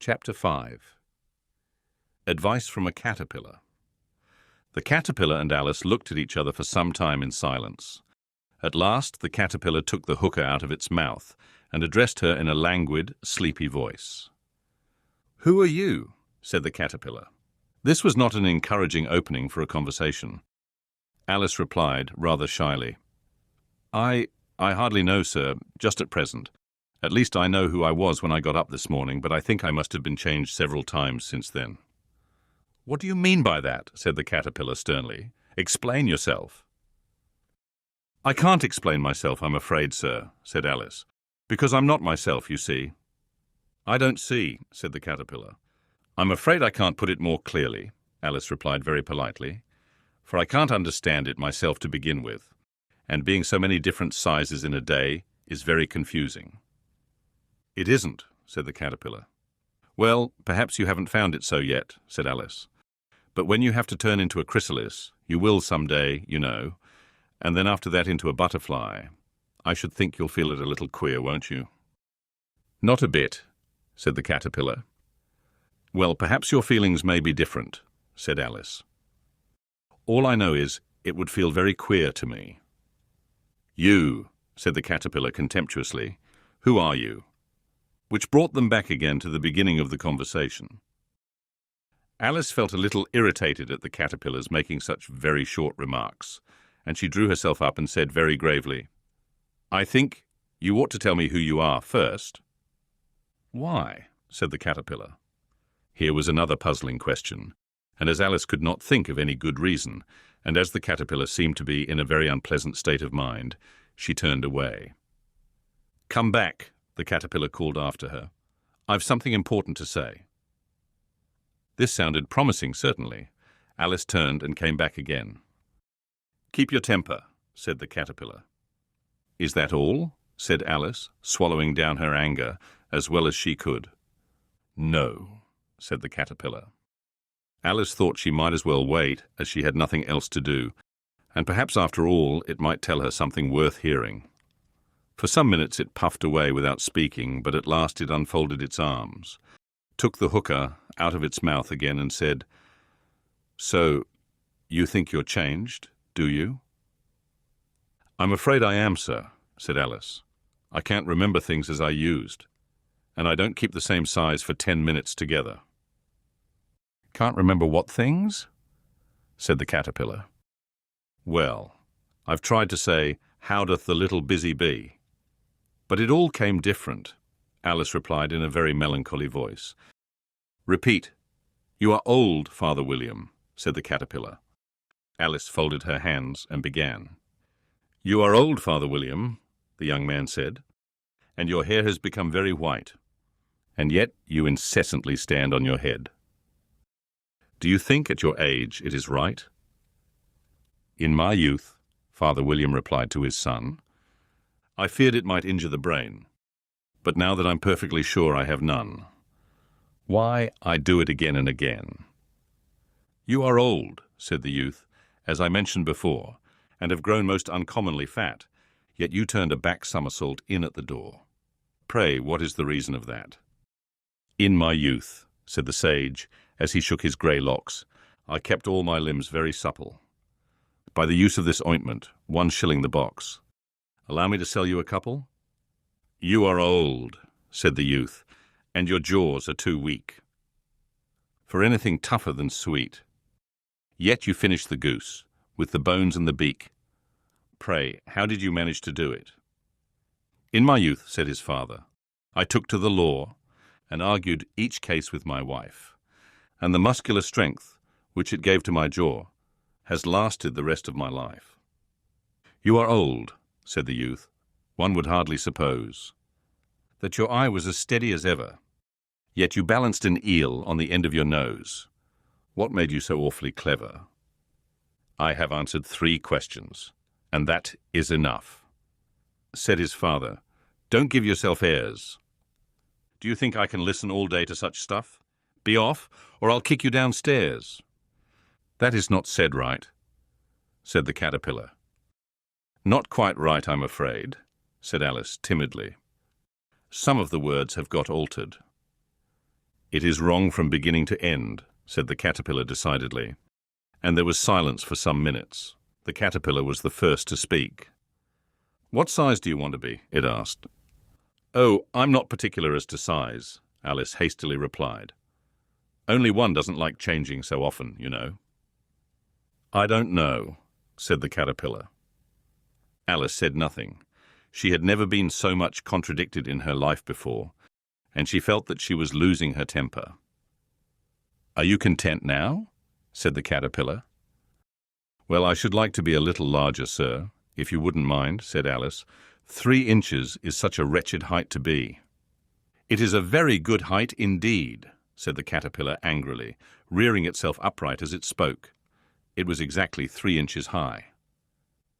Chapter 5. Advice from a Caterpillar. The caterpillar and Alice looked at each other for some time in silence. At last the caterpillar took the hookah out of its mouth and addressed her in a languid, sleepy voice. "Who are you?" said the caterpillar. This was not an encouraging opening for a conversation. Alice replied, rather shyly, I hardly know, sir, just at present. At least I know who I was when I got up this morning, but I think I must have been changed several times since then." "What do you mean by that?" said the caterpillar sternly. "Explain yourself." "I can't explain myself, I'm afraid, sir," said Alice, "because I'm not myself, you see." "I don't see," said the caterpillar. "I'm afraid I can't put it more clearly," Alice replied very politely, "for I can't understand it myself to begin with, and being so many different sizes in a day is very confusing." "It isn't," said the caterpillar. "Well, perhaps you haven't found it so yet," said Alice. "But when you have to turn into a chrysalis, you will some day, you know, and then after that into a butterfly, I should think you'll feel it a little queer, won't you?" "Not a bit," said the caterpillar. "Well, perhaps your feelings may be different," said Alice. "All I know is it would feel very queer to me." "You," said the caterpillar contemptuously, "who are you?" Which brought them back again to the beginning of the conversation. Alice felt a little irritated at the caterpillars making such very short remarks, and she drew herself up and said very gravely, "I think you ought to tell me who you are first." "Why?" said the caterpillar. Here was another puzzling question, and as Alice could not think of any good reason, and as the caterpillar seemed to be in a very unpleasant state of mind, she turned away. "Come back," the caterpillar called after her. "I've something important to say." This sounded promising, certainly. Alice turned and came back again. "Keep your temper," said the caterpillar. "Is that all?" said Alice, swallowing down her anger as well as she could. "No," said the caterpillar. Alice thought she might as well wait, as she had nothing else to do, and perhaps after all it might tell her something worth hearing. For some minutes it puffed away without speaking, but at last it unfolded its arms, took the hookah out of its mouth again and said, "So, you think you're changed, do you?" "I'm afraid I am, sir," said Alice. "I can't remember things as I used, and I don't keep the same size for 10 minutes together." "Can't remember what things?" said the caterpillar. "Well, I've tried to say, 'How doth the little busy bee?' But it all came different," Alice replied in a very melancholy voice. "Repeat, 'You are old, Father William,'" said the caterpillar. Alice folded her hands and began. "You are old, Father William," the young man said, "and your hair has become very white, and yet you incessantly stand on your head. Do you think at your age it is right?" "In my youth," Father William replied to his son, "I feared it might injure the brain, but now that I'm perfectly sure I have none, why, I do it again and again." "You are old," said the youth, "as I mentioned before, and have grown most uncommonly fat, yet you turned a back somersault in at the door. Pray, what is the reason of that?" "In my youth," said the sage, as he shook his grey locks, "I kept all my limbs very supple. By the use of this ointment, 1 shilling the box. Allow me to sell you a couple?" "You are old," said the youth, "and your jaws are too weak for anything tougher than sweet. Yet you finished the goose, with the bones and the beak. Pray, how did you manage to do it?" "In my youth," said his father, "I took to the law, and argued each case with my wife, and the muscular strength, which it gave to my jaw, has lasted the rest of my life." "You are old," said the youth. "One would hardly suppose that your eye was as steady as ever, yet you balanced an eel on the end of your nose. What made you so awfully clever?" "I have answered 3 questions, and that is enough," said his father. "Don't give yourself airs. Do you think I can listen all day to such stuff? Be off, or I'll kick you downstairs." "That is not said right," said the caterpillar. "Not quite right, I'm afraid," said Alice timidly. "Some of the words have got altered." "It is wrong from beginning to end," said the caterpillar decidedly, and there was silence for some minutes. The caterpillar was the first to speak. "What size do you want to be?" it asked. "Oh, I'm not particular as to size," Alice hastily replied. "Only one doesn't like changing so often, you know." "I don't know," said the caterpillar. Alice said nothing. She had never been so much contradicted in her life before, and she felt that she was losing her temper. "Are you content now?" said the caterpillar. "Well, I should like to be a little larger, sir, if you wouldn't mind," said Alice. 3 inches is such a wretched height to be." "It is a very good height indeed," said the caterpillar angrily, rearing itself upright as it spoke. It was exactly 3 inches high.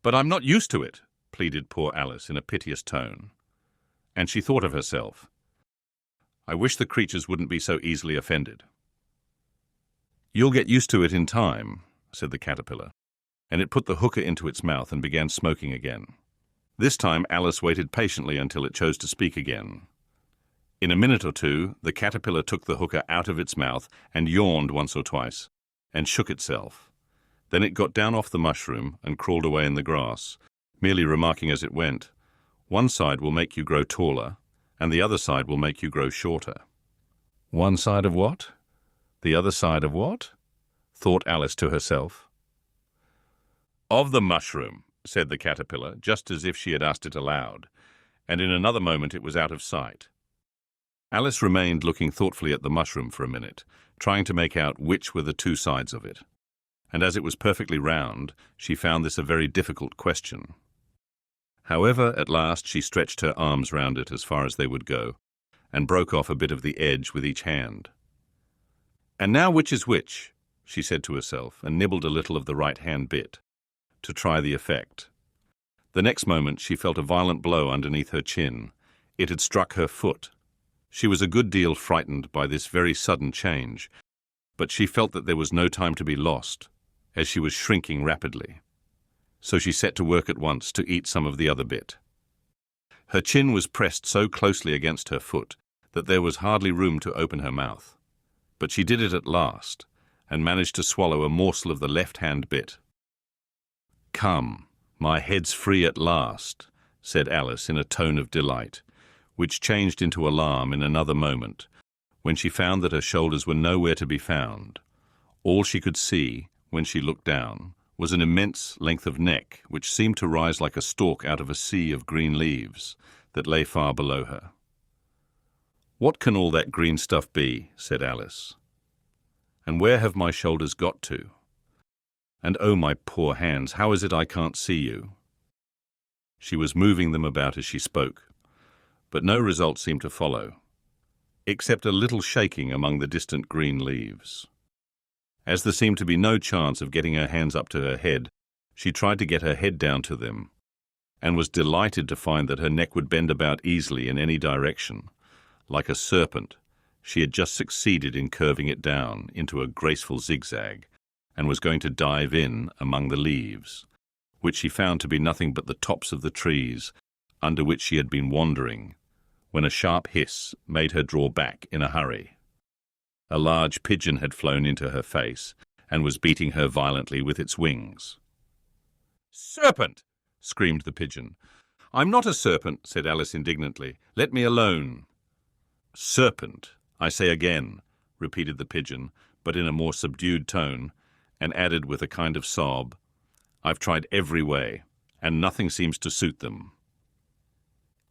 "But I'm not used to it," pleaded poor Alice in a piteous tone. And she thought of herself. "I wish the creatures wouldn't be so easily offended." "You'll get used to it in time," said the caterpillar, and it put the hookah into its mouth and began smoking again. This time Alice waited patiently until it chose to speak again. In a minute or two, the caterpillar took the hookah out of its mouth and yawned once or twice, and shook itself. Then it got down off the mushroom and crawled away in the grass, merely remarking as it went, "One side will make you grow taller, and the other side will make you grow shorter." "One side of what? The other side of what?" thought Alice to herself. "Of the mushroom," said the caterpillar, just as if she had asked it aloud, and in another moment it was out of sight. Alice remained looking thoughtfully at the mushroom for a minute, trying to make out which were the 2 sides of it. And as it was perfectly round, she found this a very difficult question. However, at last she stretched her arms round it as far as they would go, and broke off a bit of the edge with each hand. "And now which is which?" she said to herself, and nibbled a little of the right-hand bit, to try the effect. The next moment she felt a violent blow underneath her chin. It had struck her foot. She was a good deal frightened by this very sudden change, but she felt that there was no time to be lost, as she was shrinking rapidly. So she set to work at once to eat some of the other bit. Her chin was pressed so closely against her foot that there was hardly room to open her mouth. But she did it at last, and managed to swallow a morsel of the left-hand bit. "Come, my head's free at last," said Alice in a tone of delight, which changed into alarm in another moment, when she found that her shoulders were nowhere to be found. All she could see, when she looked down, was an immense length of neck which seemed to rise like a stalk out of a sea of green leaves that lay far below her. "What can all that green stuff be?" said Alice. "And where have my shoulders got to? And oh, my poor hands, how is it I can't see you?" She was moving them about as she spoke, but no result seemed to follow, except a little shaking among the distant green leaves. As there seemed to be no chance of getting her hands up to her head, she tried to get her head down to them, and was delighted to find that her neck would bend about easily in any direction. Like a serpent, she had just succeeded in curving it down into a graceful zigzag, and was going to dive in among the leaves, which she found to be nothing but the tops of the trees under which she had been wandering, when a sharp hiss made her draw back in a hurry. A large pigeon had flown into her face, and was beating her violently with its wings. "Serpent!" screamed the pigeon. "I'm not a serpent," said Alice indignantly. "Let me alone." "Serpent, I say again," repeated the pigeon, but in a more subdued tone, and added with a kind of sob, "I've tried every way, and nothing seems to suit them."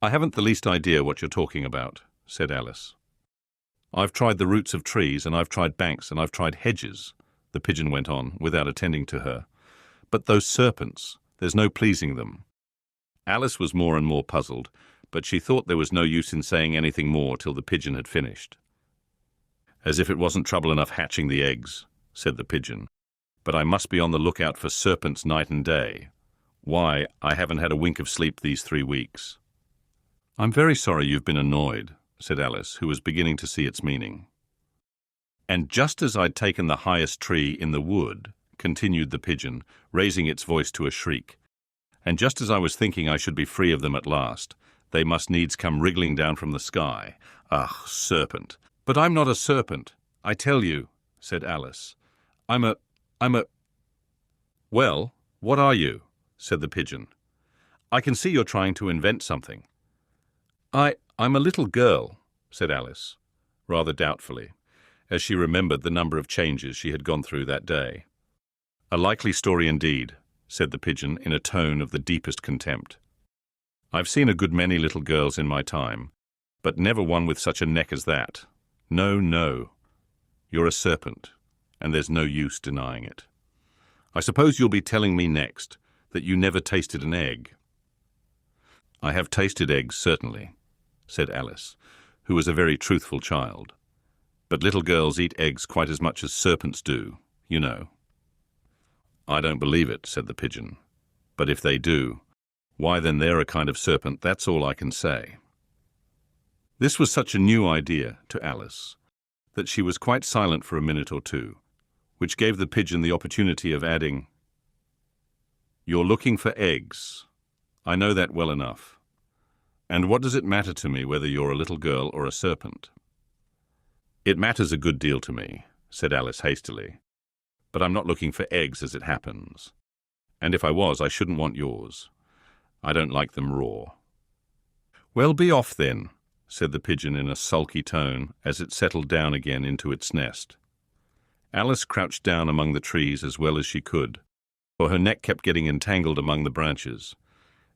"I haven't the least idea what you're talking about," said Alice. "I've tried the roots of trees, and I've tried banks, and I've tried hedges," the pigeon went on, without attending to her. "But those serpents, there's no pleasing them." Alice was more and more puzzled, but she thought there was no use in saying anything more till the pigeon had finished. "As if it wasn't trouble enough hatching the eggs," said the pigeon. "But I must be on the lookout for serpents night and day. Why, I haven't had a wink of sleep these 3 weeks." "I'm very sorry you've been annoyed," said Alice, who was beginning to see its meaning. "And just as I'd taken the highest tree in the wood," continued the pigeon, raising its voice to a shriek, "and just as I was thinking I should be free of them at last, they must needs come wriggling down from the sky. Ah, serpent! "But I'm not a serpent, I tell you," said Alice. I'm a... "Well, what are you?" said the pigeon. "I can see you're trying to invent something." I'm a little girl," said Alice, rather doubtfully, as she remembered the number of changes she had gone through that day. "A likely story indeed," said the pigeon in a tone of the deepest contempt. "I've seen a good many little girls in my time, but never one with such a neck as that. No, no. You're a serpent, and there's no use denying it. I suppose you'll be telling me next that you never tasted an egg." "I have tasted eggs, certainly," said Alice, who was a very truthful child. "But little girls eat eggs quite as much as serpents do, you know." "I don't believe it," said the pigeon. "But if they do, why then they're a kind of serpent, that's all I can say." This was such a new idea to Alice that she was quite silent for a minute or two, which gave the pigeon the opportunity of adding, "You're looking for eggs. I know that well enough. And what does it matter to me whether you're a little girl or a serpent?" "It matters a good deal to me," said Alice hastily. "But I'm not looking for eggs as it happens. And if I was, I shouldn't want yours. I don't like them raw." "Well, be off then," said the pigeon in a sulky tone as it settled down again into its nest. Alice crouched down among the trees as well as she could, for her neck kept getting entangled among the branches,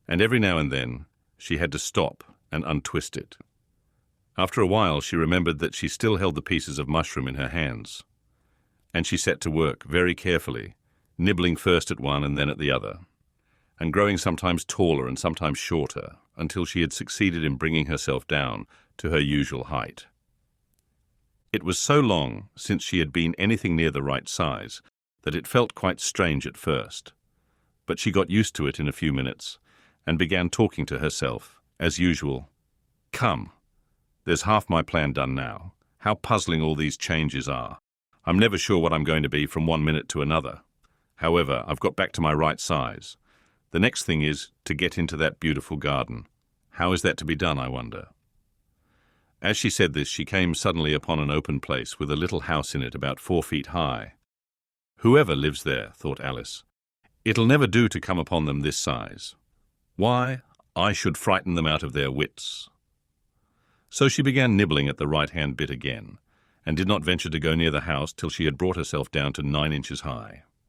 and every now and then she had to stop and untwist it. After a while she remembered that she still held the pieces of mushroom in her hands, and she set to work very carefully, nibbling first at one and then at the other, and growing sometimes taller and sometimes shorter, until she had succeeded in bringing herself down to her usual height. It was so long since she had been anything near the right size that it felt quite strange at first, but she got used to it in a few minutes and began talking to herself, as usual. "Come, there's half my plan done now. How puzzling all these changes are. I'm never sure what I'm going to be from one minute to another. However, I've got back to my right size. The next thing is to get into that beautiful garden. How is that to be done, I wonder?" As she said this, she came suddenly upon an open place with a little house in it about 4 feet high. "Whoever lives there," thought Alice, "it'll never do to come upon them this size. Why, I should frighten them out of their wits." So she began nibbling at the right-hand bit again, and did not venture to go near the house till she had brought herself down to 9 inches high.